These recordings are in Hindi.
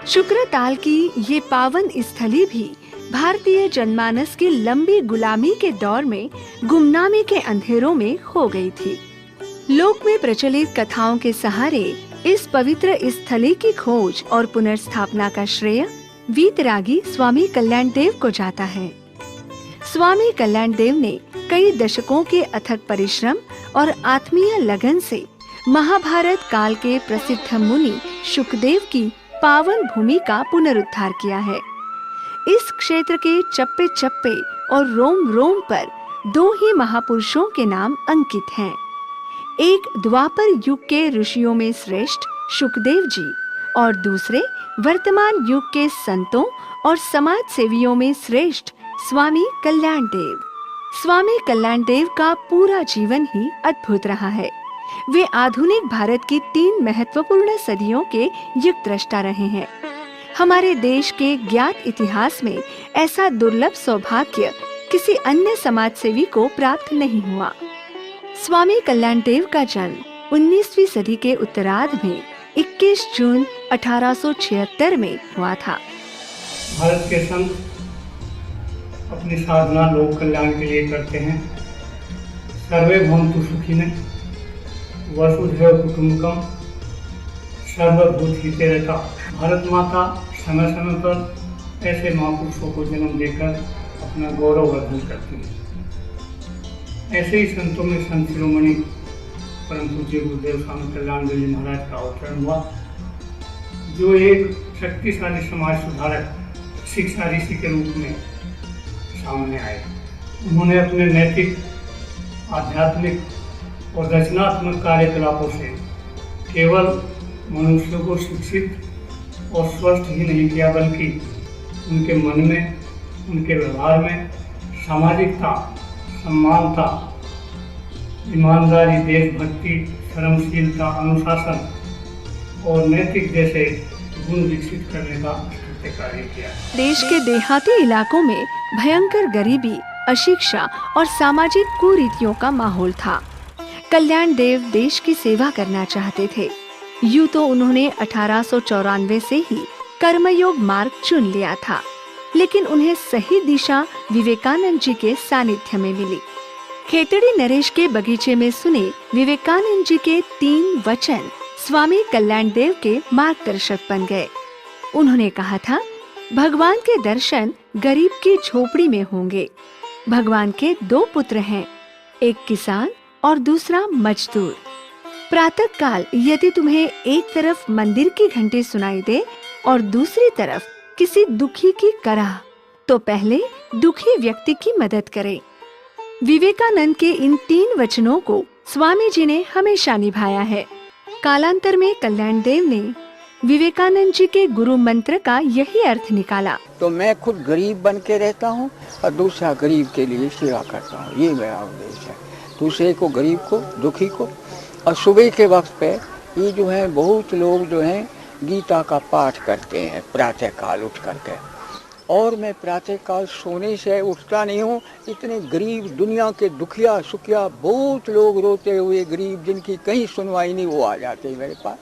शुक्रताल की ये पावन स्थली भी भारतीय जनमानस की लंबी गुलामी के दौर में गुमनामी के अंधेरों में खो गई थी। लोक में प्रचलित कथाओं के सहारे इस पवित्र स्थली की खोज और पुनर्स्थापना का श्रेय वीतरागी स्वामी कल्याण देव को जाता है। स्वामी कल्याण देव ने कई दशकों के अथक परिश्रम और आत्मीय लगन से महाभारत काल के प्रसिद्ध मुनि शुकदेव की पावन भूमि का पुनरुद्धार किया है। इस क्षेत्र के चप्पे चप्पे और रोम रोम पर दो ही महापुरुषों के नाम अंकित हैं। एक द्वापर युग के ऋषियों में श्रेष्ठ शुकदेव जी और दूसरे वर्तमान युग के संतों और समाज सेवियों में श्रेष्ठ स्वामी कल्याण देव। स्वामी कल्याण देव का पूरा जीवन ही अद्भुत रहा है। वे आधुनिक भारत की 3 महत्वपूर्ण सदियों के युग द्रष्टा रहे हैं। हमारे देश के ज्ञात इतिहास में ऐसा दुर्लभ सौभाग्य किसी अन्य समाज सेवी को प्राप्त नहीं हुआ। स्वामी कल्याण देव का जन्म 19वीं सदी के उत्तरार्ध में 21 जून 1876 में हुआ था। भारत के संत अपनी साधना लोक कल्याण के लिए करते हैं। सर्वे भवन्तु सुखिनः, वसुधैव कुटुम्बकम्, सर्वभूत हिते रता। भारत माता समय समय पर ऐसे महापुरुषों को जन्म देकर अपना गौरव वर्धन करती है। ऐसे ही संतों में संत शिरोमणि परम पूज्य गुरुदेव स्वामी कल्याण देव जी महाराज का अवतरण हुआ, जो एक शक्तिशाली समाज सुधारक, शिक्षा ऋषि के रूप में सामने आए। उन्होंने अपने नैतिक, आध्यात्मिक और रचनात्मक कार्यकलापों से केवल मनुष्यों को शिक्षित और स्वस्थ ही नहीं किया, बल्कि उनके मन में, उनके व्यवहार में सामाजिकता, सम्मानता, ईमानदारी, देशभक्ति, धर्मशीलता, अनुशासन और नैतिक जैसे गुण विकसित करने का कार्य किया। देश के देहाती इलाकों में भयंकर गरीबी, अशिक्षा और सामाजिक कुरीतियों का माहौल था। कल्याण देव देश की सेवा करना चाहते थे। यूं तो उन्होंने 1894 से ही कर्मयोग मार्ग चुन लिया था, लेकिन उन्हें सही दिशा विवेकानंद जी के सानिध्य में मिली। खेतड़ी नरेश के बगीचे में सुने विवेकानंद जी के 3 वचन स्वामी कल्याण देव के मार्गदर्शक बन गए। उन्होंने कहा था, भगवान के दर्शन गरीब की झोपड़ी में होंगे। भगवान के 2 पुत्र हैं, एक किसान और दूसरा मजदूर। प्रातः काल यदि तुम्हें एक तरफ मंदिर की घंटी सुनाई दे और दूसरी तरफ किसी दुखी की कराह, तो पहले दुखी व्यक्ति की मदद करें। विवेकानंद के इन 3 वचनों को स्वामी जी ने हमेशा निभाया है। कालांतर में कल्याण देव ने विवेकानंद जी के गुरु मंत्र का यही अर्थ निकाला। तो मैं खुद गरीब बन के रहता हूँ और दूसरा गरीब के लिए सेवा करता हूँ, ये मेरा उद्देश्य है। दूसरे को, गरीब को, दुखी को। और सुबह के वक्त पे ये जो है बहुत लोग जो हैं गीता का पाठ करते हैं प्रातः काल उठ करके, और मैं प्रातः काल सोने से उठता नहीं हूँ। इतने गरीब, दुनिया के दुखिया सुखिया बहुत लोग रोते हुए गरीब, जिनकी कहीं सुनवाई नहीं, वो आ जाते मेरे पास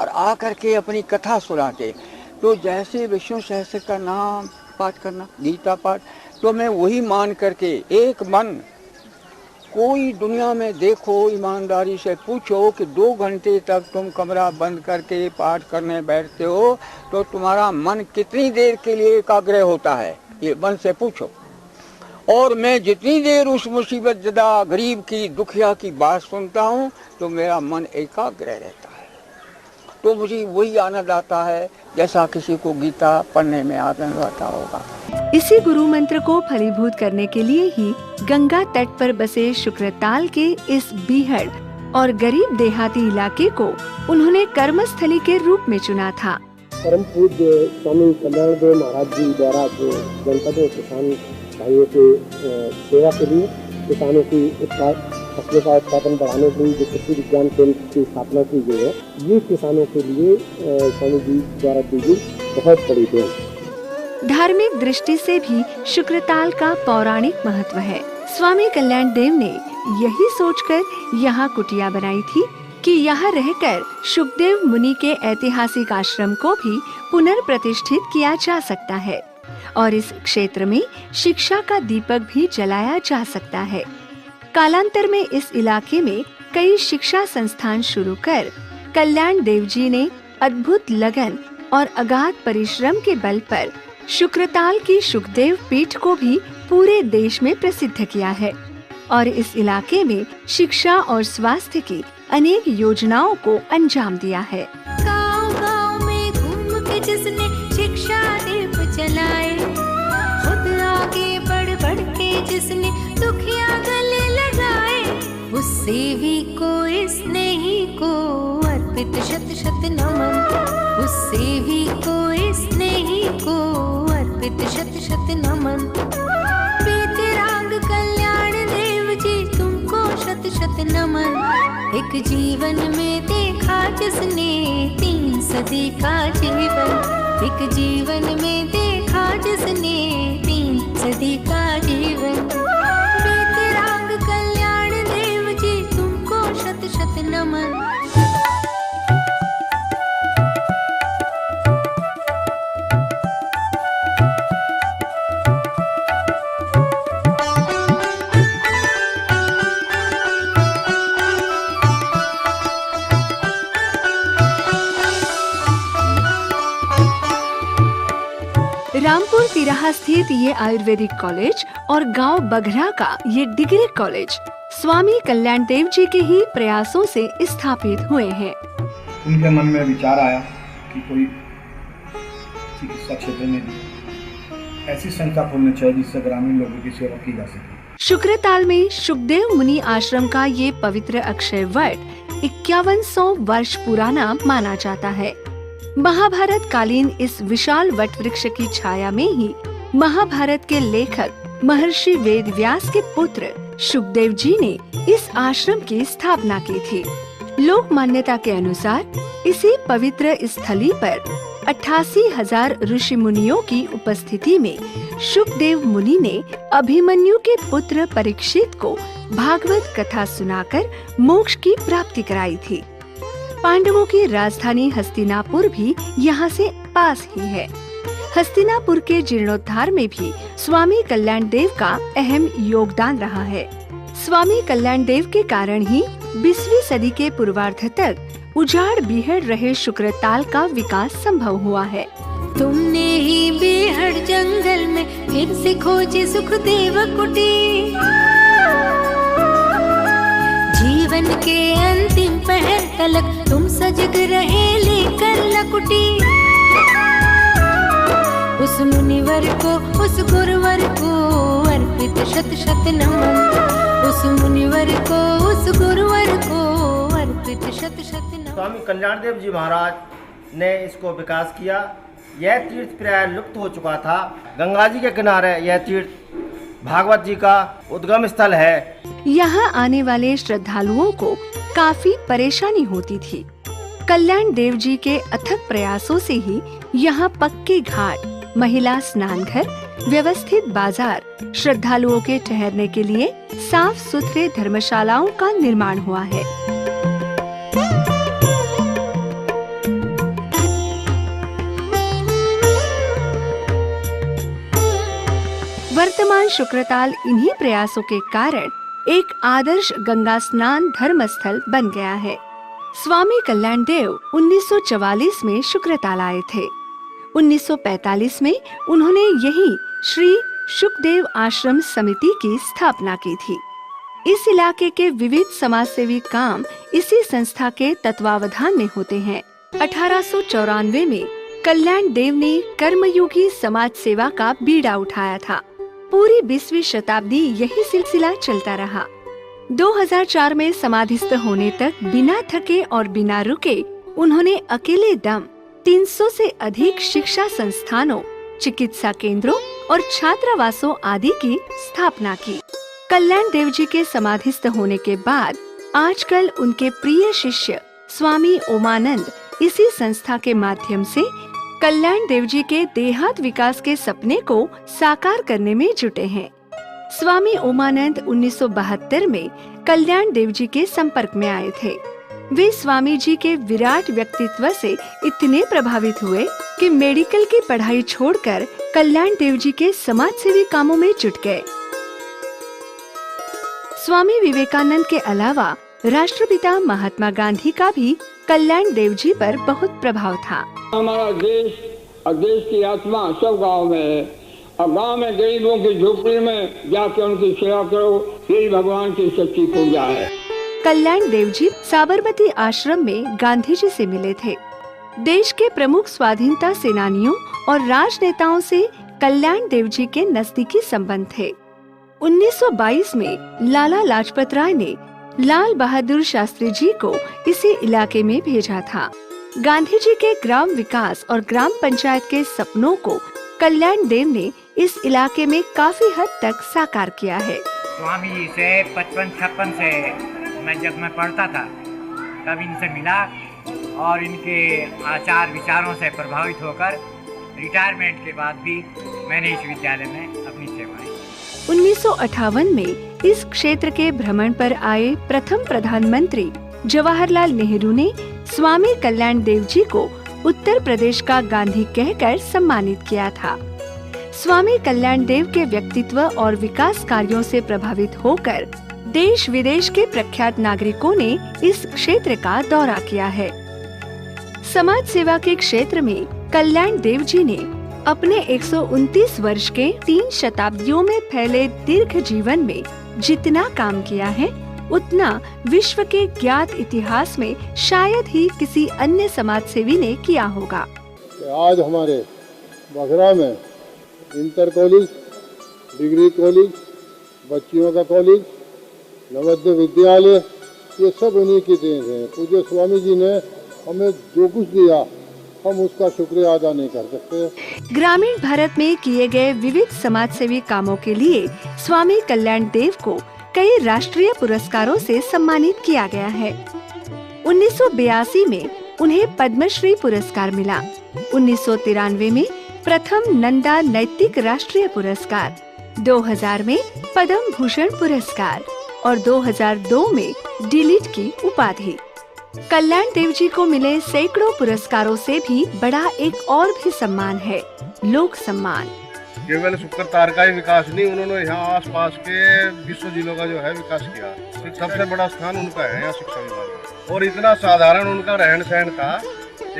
और आकर के अपनी कथा सुनाते। तो जैसे विष्णु सहस्त्र का नाम पाठ करना, गीता पाठ, तो मैं वही मान करके एक मन, कोई दुनिया में देखो ईमानदारी से पूछो कि 2 घंटे तक तुम कमरा बंद करके पाठ करने बैठते हो तो तुम्हारा मन कितनी देर के लिए एकाग्र होता है, ये मन से पूछो। और मैं जितनी देर उस मुसीबत ज़दा गरीब की, दुखिया की बात सुनता हूँ तो मेरा मन एकाग्र रहता है। तो मुझे वही आनंद आता है जैसा किसी को गीता पढ़ने में आनंद आता होगा। इसी गुरु मंत्र को फलीभूत करने के लिए ही गंगा तट पर बसे शुक्रताल के इस बीहड़ और गरीब देहाती इलाके को उन्होंने कर्मस्थली के रूप में चुना था। परम पूज्य स्वामी कल्याण देव महाराज जी द्वारा जो जनपद और किसान भाइयों के सेवा के लिए, किसानों की फसलों का उत्पादन बढ़ाने के लिए जो कृषि विज्ञान केंद्र की स्थापना की गई है, ये किसानों के लिए स्वामी जी द्वारा दी गई बहुत बड़ी देन। धार्मिक दृष्टि से भी शुक्रताल का पौराणिक महत्व है। स्वामी कल्याण देव ने यही सोचकर यहाँ कुटिया बनाई थी कि यहाँ रहकर शुकदेव मुनि के ऐतिहासिक आश्रम को भी पुनर्प्रतिष्ठित किया जा सकता है और इस क्षेत्र में शिक्षा का दीपक भी जलाया जा सकता है। कालांतर में इस इलाके में कई शिक्षा संस्थान शुरू कर कल्याण देव जी ने अद्भुत लगन और अगाध परिश्रम के बल पर शुक्रताल की शुकदेव पीठ को भी पूरे देश में प्रसिद्ध किया है और इस इलाके में शिक्षा और स्वास्थ्य की अनेक योजनाओं को अंजाम दिया है। गाँव-गाँव में घूम के जिसने शिक्षा दीप जलाए, खुद आगे बढ़ के जिसने दुखिया गले लगाए, उस सेवी को इस नेही को अर्पित शत शत नमन, उस सेवी को इस नेही को अर्पित शत शत नमन। बेतिरांग कल्याण देव जी तुमको शत शत नमन। एक जीवन में देखा जिसने 3 सदी का जीवन, एक जीवन में देखा जिसने 3 सदी का जीवन। बेतिरांग कल्याण देव जी तुमको शत शत नमन। रामपुर तिराहा स्थित ये आयुर्वेदिक कॉलेज और गांव बघरा का ये डिग्री कॉलेज स्वामी कल्याण देव जी के ही प्रयासों से स्थापित हुए हैं। उनके मन में विचार आया कि कोई चिकित्सा क्षेत्र में भी ऐसी संस्था खोलनी चाहिए जिससे ग्रामीण लोगों की सेवा की जा सके। शुक्रताल में शुकदेव मुनि आश्रम का ये पवित्र अक्षय वट 5100 वर्ष पुराना माना जाता है। महाभारत कालीन इस विशाल वट वृक्ष की छाया में ही महाभारत के लेखक महर्षि वेद व्यास के पुत्र शुकदेव जी ने इस आश्रम की स्थापना की थी। लोक मान्यता के अनुसार इसी पवित्र स्थली पर 88,000 ऋषि मुनियों की उपस्थिति में शुकदेव मुनि ने अभिमन्यु के पुत्र परीक्षित को भागवत कथा सुनाकर मोक्ष की प्राप्ति कराई थी। पांडवों की राजधानी हस्तिनापुर भी यहाँ से पास ही है। हस्तिनापुर के जीर्णोद्धार में भी स्वामी कल्याण देव का अहम योगदान रहा है। स्वामी कल्याण देव के कारण ही 20वीं सदी के पूर्वार्ध तक उजाड़ बिहड़ रहे शुक्रताल का विकास संभव हुआ है। तुमने ही बेहड़ जंगल में फिर से खोजी सुखदेव कुटी, जीवन के अंतिम पहर तलक तुम सजग रहे लेकर लकुटी। उस मुनिवर को उस गुरुवर को अर्पित शत शत नमन, उस मुनिवर को उस गुरुवर को अर्पित शत शत नमन। स्वामी कल्याण देव जी महाराज ने इसको विकास किया। यह तीर्थ प्राय लुप्त हो चुका था। गंगा जी के किनारे यह तीर्थ भागवत जी का उद्गम स्थल है। यहाँ आने वाले श्रद्धालुओं को काफी परेशानी होती थी। कल्याण देव जी के अथक प्रयासों से ही यहाँ पक्के घाट, महिला स्नान घर, व्यवस्थित बाजार, श्रद्धालुओं के ठहरने के लिए साफ सुथरे धर्मशालाओं का निर्माण हुआ है। वर्तमान शुक्रताल इन्हीं प्रयासों के कारण एक आदर्श गंगा स्नान धर्म स्थल बन गया है। स्वामी कल्याण देव 1944 में शुक्रताल आए थे। 1945 में उन्होंने यही श्री शुकदेव आश्रम समिति की स्थापना की थी। इस इलाके के विविध समाजसेवी काम इसी संस्था के तत्वावधान में होते हैं। 1894 में कल्याण देव ने कर्मयोगी समाज सेवा का बीड़ा उठाया था। पूरी 20वीं शताब्दी यही सिलसिला चलता रहा। 2004 में समाधिस्थ होने तक बिना थके और बिना रुके उन्होंने अकेले दम 300 से अधिक शिक्षा संस्थानों, चिकित्सा केंद्रों और छात्रावासों आदि की स्थापना की। कल्याण देव जी के समाधिस्थ होने के बाद आजकल उनके प्रिय शिष्य स्वामी ओमानंद इसी संस्था के माध्यम से कल्याण देव जी के देहात विकास के सपने को साकार करने में जुटे हैं। स्वामी ओमानंद 1972 में कल्याण देव जी के संपर्क में आए थे। वे स्वामी जी के विराट व्यक्तित्व से इतने प्रभावित हुए कि मेडिकल की पढ़ाई छोड़कर कल्याण देव जी के समाज सेवी कामों में जुट गए। स्वामी विवेकानंद के अलावा राष्ट्रपिता महात्मा गांधी का भी कल्याण देव जी पर बहुत प्रभाव था। हमारा देश और देश की आत्मा सब गांव में है, और गांव में गरीबों की झोपड़ी में जाकर उनकी सेवा करो, यही भगवान की सच्ची पूजा है। कल्याण देव जी साबरमती आश्रम में गांधी जी से मिले थे। देश के प्रमुख स्वाधीनता सेनानियों और राजनेताओं से कल्याण देव जी के नजदीकी संबंध थे। 1922 में लाला लाजपत राय ने लाल बहादुर शास्त्री जी को इसी इलाके में भेजा था। गांधी जी के ग्राम विकास और ग्राम पंचायत के सपनों को कल्याण देव ने इस इलाके में काफी हद तक साकार किया है। स्वामी जी से 55-56 से जब मैं पढ़ता था तब इनसे मिला और इनके आचार विचारों से प्रभावित होकर रिटायरमेंट के बाद भी मैंने इस विद्यालय में अपनी सेवाएं। 1958 में इस क्षेत्र के भ्रमण पर आए प्रथम प्रधानमंत्री जवाहरलाल नेहरू ने स्वामी कल्याण देव जी को उत्तर प्रदेश का गांधी कहकर सम्मानित किया था। स्वामी कल्याण देव के व्यक्तित्व और विकास कार्यों से प्रभावित होकर देश विदेश के प्रख्यात नागरिकों ने इस क्षेत्र का दौरा किया है। समाज सेवा के क्षेत्र में कल्याण देव जी ने अपने 129 वर्ष के 3 शताब्दियों में फैले दीर्घ जीवन में जितना काम किया है, उतना विश्व के ज्ञात इतिहास में शायद ही किसी अन्य समाज सेवी ने किया होगा। आज हमारे बघरा में इंटर कॉलेज, डिग्री कॉलेज, बच्चियों का कॉलेज, नवोदय विद्यालय, ये सब उन्हीं की देन है। पूज्य स्वामी जी ने हमें जो कुछ दिया, हम उसका शुक्रिया अदा नहीं कर सकते। ग्रामीण भारत में किए गए विविध समाज सेवी कामों के लिए स्वामी कल्याण देव को कई राष्ट्रीय पुरस्कारों से सम्मानित किया गया है। 1982 में उन्हें पद्मश्री पुरस्कार मिला। 1993 में प्रथम नंदा नैतिक राष्ट्रीय पुरस्कार, 2000 में पद्म भूषण पुरस्कार और 2002 में डिलीट की उपाधि। कल्याण देव जी को मिले सैकड़ों पुरस्कारों से भी बड़ा एक और भी सम्मान है, लोक सम्मान। केवल शुक्रतार का ही विकास नहीं, उन्होंने यहाँ आसपास के विश्व जिलों का जो है विकास किया। सबसे बड़ा स्थान उनका है यहाँ शिक्षा विभाग में। और इतना साधारण उनका रहन सहन था,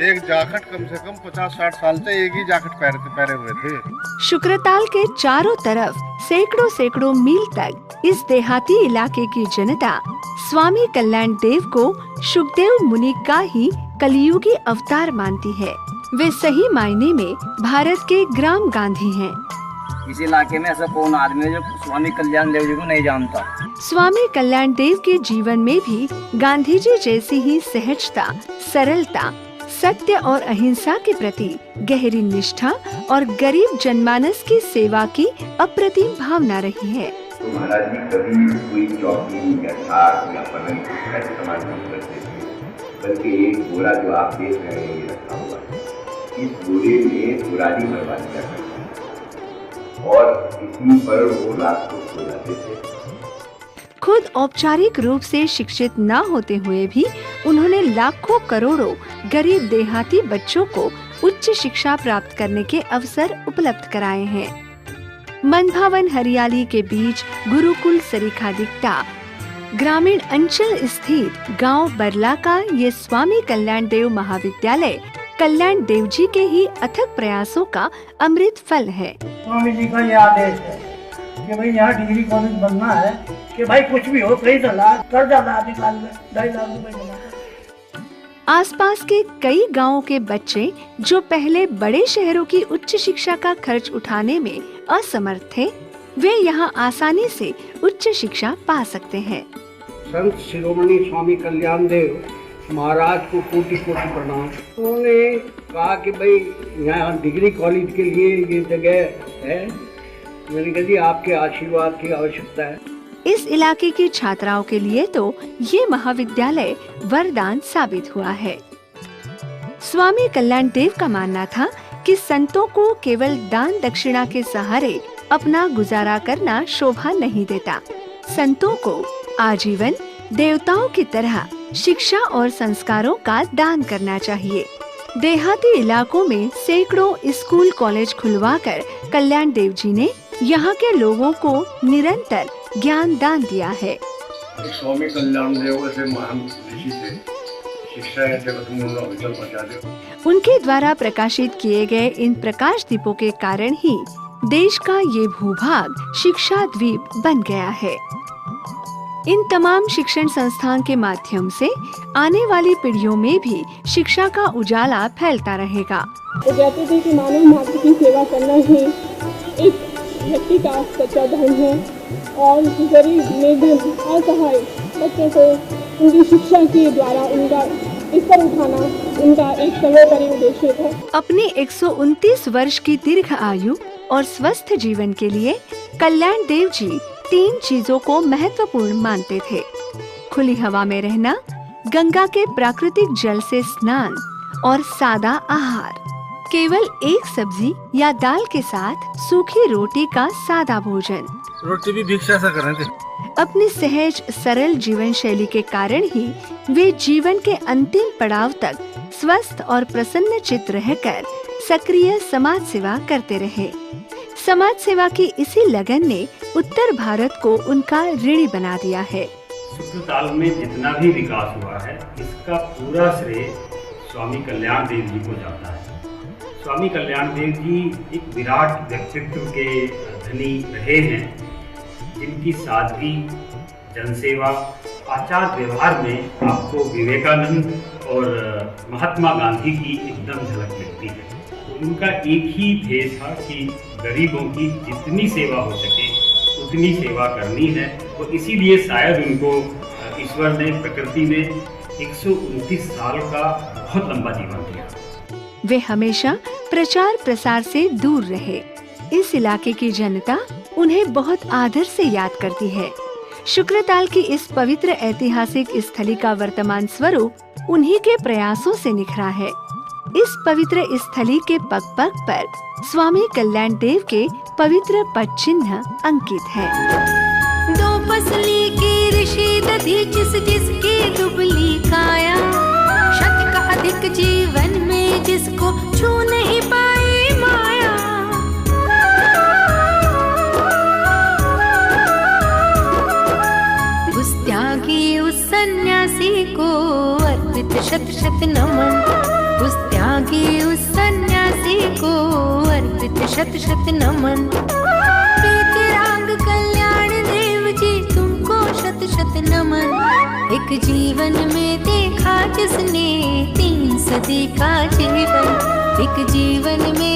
एक जाकेट कम से कम 50-60 साल से एक ही जाकेट पहने हुए थे। शुक्रताल के चारों तरफ सैकड़ों मील तक इस देहाती इलाके की जनता स्वामी कल्याण देव को शुकदेव मुनि का ही कलियुगी अवतार मानती है। वे सही मायने में भारत के ग्राम गांधी हैं। इस इलाके में ऐसा कौन आदमी है जो स्वामी कल्याण देव जी को नहीं जानता। स्वामी कल्याण देव के जीवन में भी गांधी जी जैसी ही सहजता, सरलता, सत्य और अहिंसा के प्रति गहरी निष्ठा और गरीब जनमानस की सेवा की अप्रतिम भावना रही है। तो महाराज जी कभी कोई चौकी या थार या पलंग का इस्तेमाल नहीं करते थे, बल्कि एक बोरा जो आप देख रहे हैं ये रखा हुआ है, इस बोरे में पुरानी करवा दिया करते और इसी पर वो रात को सो जाते थे। खुद औपचारिक रूप से शिक्षित न होते हुए भी उन्होंने लाखों करोड़ों गरीब देहाती बच्चों को उच्च शिक्षा प्राप्त करने के अवसर उपलब्ध कराए हैं। मनभावन हरियाली के बीच गुरुकुल सरीखा दिखता ग्रामीण अंचल स्थित गांव बरला का ये स्वामी कल्याण देव महाविद्यालय कल्याण देव जी के ही अथक प्रयासों का अमृत फल है। स्वामी जी का ये आदेश है कि भाई यहाँ डिग्री कॉलेज बनना है, कि भाई कुछ भी हो कहीं कर्जा ला निकाल ले 2.5 लाख रुपए बना। आसपास के कई गांवों के बच्चे जो पहले बड़े शहरों की उच्च शिक्षा का खर्च उठाने में असमर्थ थे, वे यहाँ आसानी से उच्च शिक्षा पा सकते हैं। संत शिरोमणि स्वामी कल्याण देव महाराज को कोटि कोटि प्रणाम। उन्होंने कहा कि भाई यहाँ डिग्री कॉलेज के लिए ये जगह है, मैंने कहा जी आपके आशीर्वाद की आवश्यकता है। इस इलाके की छात्राओं के लिए तो ये महाविद्यालय वरदान साबित हुआ है। स्वामी कल्याण देव का मानना था कि संतों को केवल दान दक्षिणा के सहारे अपना गुजारा करना शोभा नहीं देता। संतों को आजीवन देवताओं की तरह शिक्षा और संस्कारों का दान करना चाहिए। देहाती इलाकों में सैकड़ों स्कूल कॉलेज खुलवाकर कल्याण देव जी ने यहाँ के लोगों को निरंतर ज्ञान दान दिया है। स्वामी कल्याण देव ऐसे महान ऋषि थे, शिक्षा जगत में उन्होंने अविचल बचा दिया। उनके द्वारा प्रकाशित किए गए इन प्रकाश दीपों के कारण ही देश का ये भूभाग शिक्षा द्वीप बन गया है। इन तमाम शिक्षण संस्थान के माध्यम से आने वाली पीढ़ियों में भी शिक्षा का उजाला फैलता रहेगा। वो कहते थे कि मानव मात्र की सेवा करना ही एक व्यक्ति का सच्चा धर्म है और गरीब निर्धन असहाय बच्चों को उनकी शिक्षा के द्वारा उनका स्तर उठाना उनका एक सर्वोपरि उद्देश्य था। अपने 129 वर्ष की दीर्घ आयु और स्वस्थ जीवन के लिए कल्याण देव जी 3 चीजों को महत्वपूर्ण मानते थे: खुली हवा में रहना, गंगा के प्राकृतिक जल से स्नान और सादा आहार। केवल एक सब्जी या दाल के साथ सूखी रोटी का सादा भोजन। रोटी भी भिक्षा से कर रहे थे। अपनी सहज सरल जीवन शैली के कारण ही वे जीवन के अंतिम पड़ाव तक स्वस्थ और प्रसन्न चित्त रहकर सक्रिय समाज सेवा करते रहे। समाज सेवा की इसी लगन ने उत्तर भारत को उनका ऋणी बना दिया है। शुक्रताल में जितना भी विकास हुआ है, इसका पूरा श्रेय स्वामी कल्याण देव जी को जाता है। स्वामी कल्याण देव जी एक विराट व्यक्तित्व के धनी रहे हैं, जिनकी सादगी, जनसेवा, आचार व्यवहार में आपको विवेकानंद और महात्मा गांधी की एकदम झलक मिलती है। तो उनका एक ही ध्येय था कि गरीबों की जितनी सेवा हो सके उतनी सेवा करनी है। तो इसीलिए शायद उनको ईश्वर ने प्रकृति में 129 साल का बहुत लंबा जीवन दिया। वे हमेशा प्रचार प्रसार से दूर रहे। इस इलाके की जनता उन्हें बहुत आदर से याद करती है। शुक्रताल की इस पवित्र ऐतिहासिक स्थली का वर्तमान स्वरूप उन्हीं के प्रयासों से निखरा है। इस पवित्र स्थली के पग पग पर स्वामी कल्याण देव के पवित्र पद चिन्ह अंकित है। 2 फसली की ऋषि दधी जिसकी दुबली काया, शत का अधिक जीवन में जिसको छू नहीं पाई माया। उस त्यागी उस सन्यासी को अर्पित शत शत नमन। उस त्यागी उस सन्यासी को अर्पित शत शत नमन। बेतिरांग कल्याण देव जी तुमको शत शत नमन। एक जीवन में देखा जिसने 3 सदी का जीवन, एक जीवन में